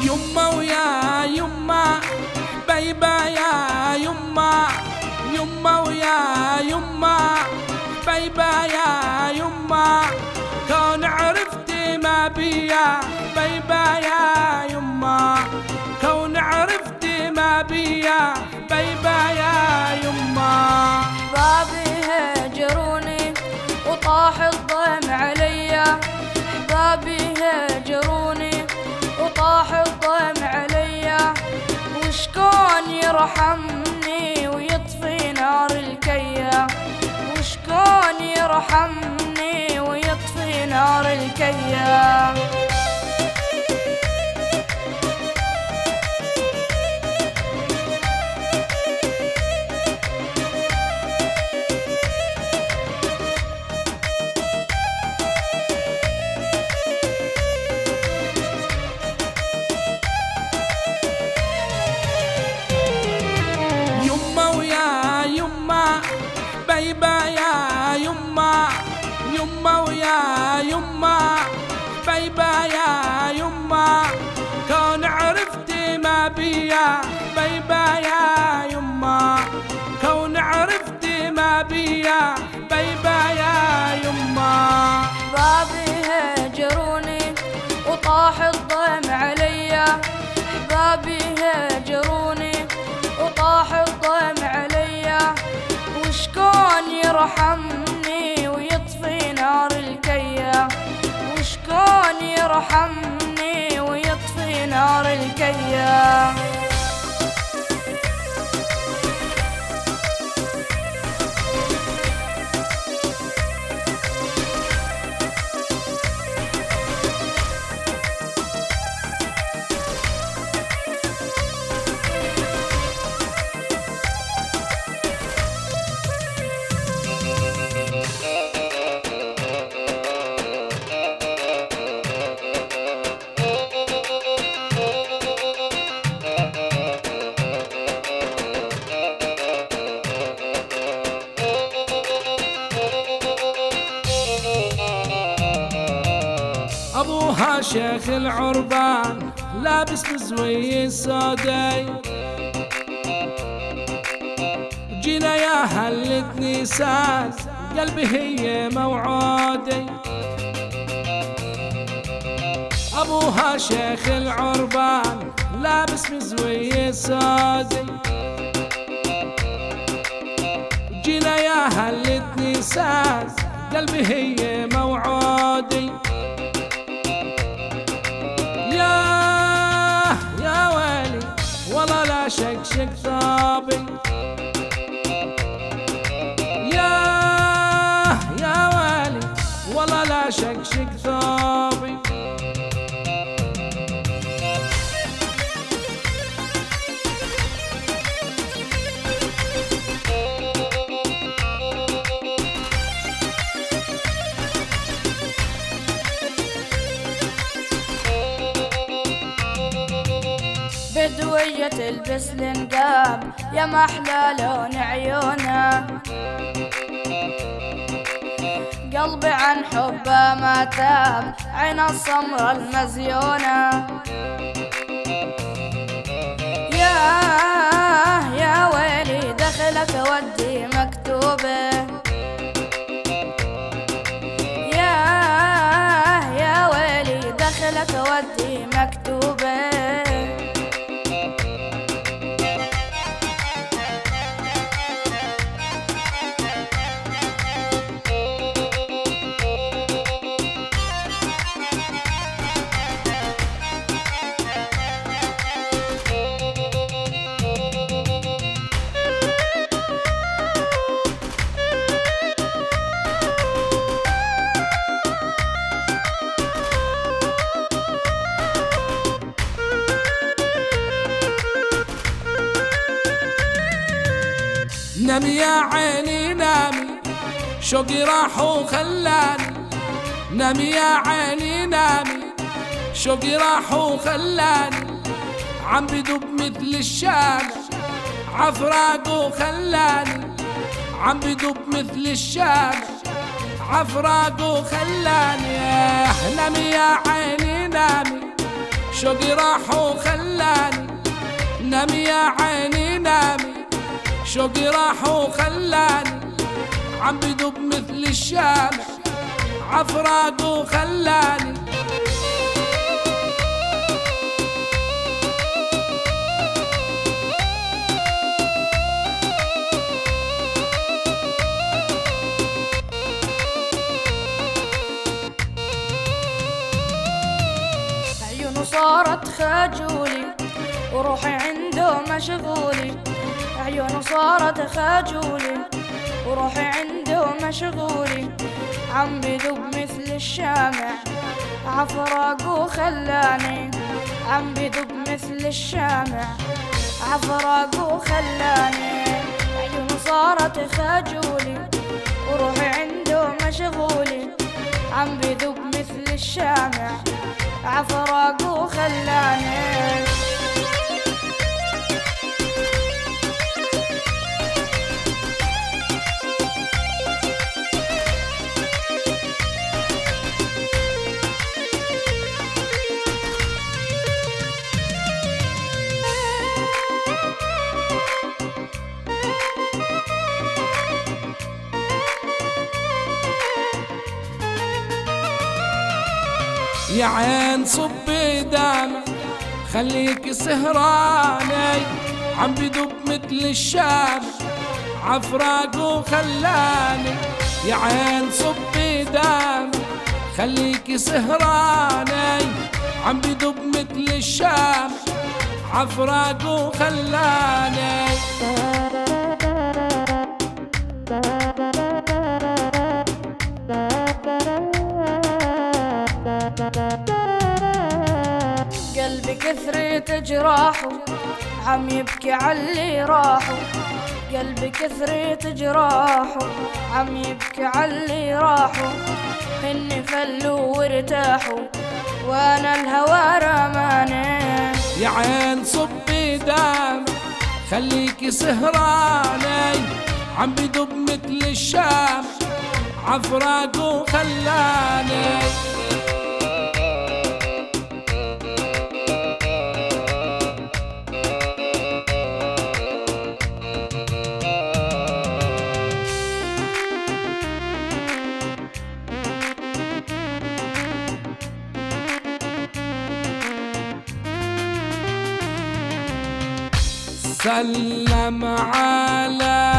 يما ويا يما حبيبة يا يما، يما ويا يما حبيبة يا يما، كون عرفتي ما بيا حبيبة يا يما، كون عرفتي ما بيا حبيبة يا يما. احبابي هجروني وطاح الضيم عليا، احبابي هجروني وطاح الضيم عليا، وشكون يرحمني ويطفي نار الكيا، وشكون يرحمني ويطفي نار الكيا. حبيبة يا يما، يما ويا يما حبيبة يا يما، كون عرفتي ما بيا حبيبة يا يما، كون عرفتي ما بيا حبيبة يا يما. احبابي هجروني وطاح الضيم عليا، احبابي هجروني وطاح الضيم عليا، وشكون يرحمني ويطفي نار الكيا، وشكون يرحمني ويطفي نار الكيا. أبوها شيخ العربان لابس مزوي السوداي، جينا يا هلة نيسان قلبي هي موعودي. أبوها شيخ العربان لابس مزوي السوداي، جينا يا هلة نيسان قلبي هي موعودي. يا ويلي والله لا شكشك ثوبي، يا ويلي والله لا شكشك ثوبي. بدوية تلبس النقاب يا محلى لون عيونها، قلبي عن حبه ما تاب عين السمرة المزيونة. يا ويلي دخلك ودي مكتوبة، يا ويلي دخلك ودي مكتوبة. نامي يا عيني نامي، شوقي راح وخلاني نامي يا عيني نامي، شوقي راح وخلاني عم بدب مثل الشامع عفراق وخلاني عم بدب مثل الشامع عفراق وخلاني. نامي يا عيني نامي، شوقي راح وخلاني نامي يا عيني نامي، شوقي راح وخلاني عم بدب مثل الشامع عفراق وخلاني. عيونه صارت خجولي وروحي عنده مشغولي، عيونه صارت خجولي وروحي عنده مشغولي، عم بدب مثل الشامع عفراق وخلاني، عم بدب مثل الشامع عفراق وخلاني. عيونه صارت خجولي وروحي عنده مشغولي، عم بدب مثل الشامع عفراق وخلاني. يا عين صبي دمع خليك سهراني، عم بدب مثل الشام عفراق وخلاني. يا عين صبي دمع خليك سهراني، عم بدب مثل الشام عفراق وخلاني. قلبي كثرة جراحه عم يبكي عاللي راحوا، قلبي كثرة جراحه عم يبكي عاللي راحوا، هني فلوا وارتاحوا وانا الهوى رماني. يا عين صبي دم خليكي سهراني، عم بدب مثل الشام عفراق وخلاني. سلم على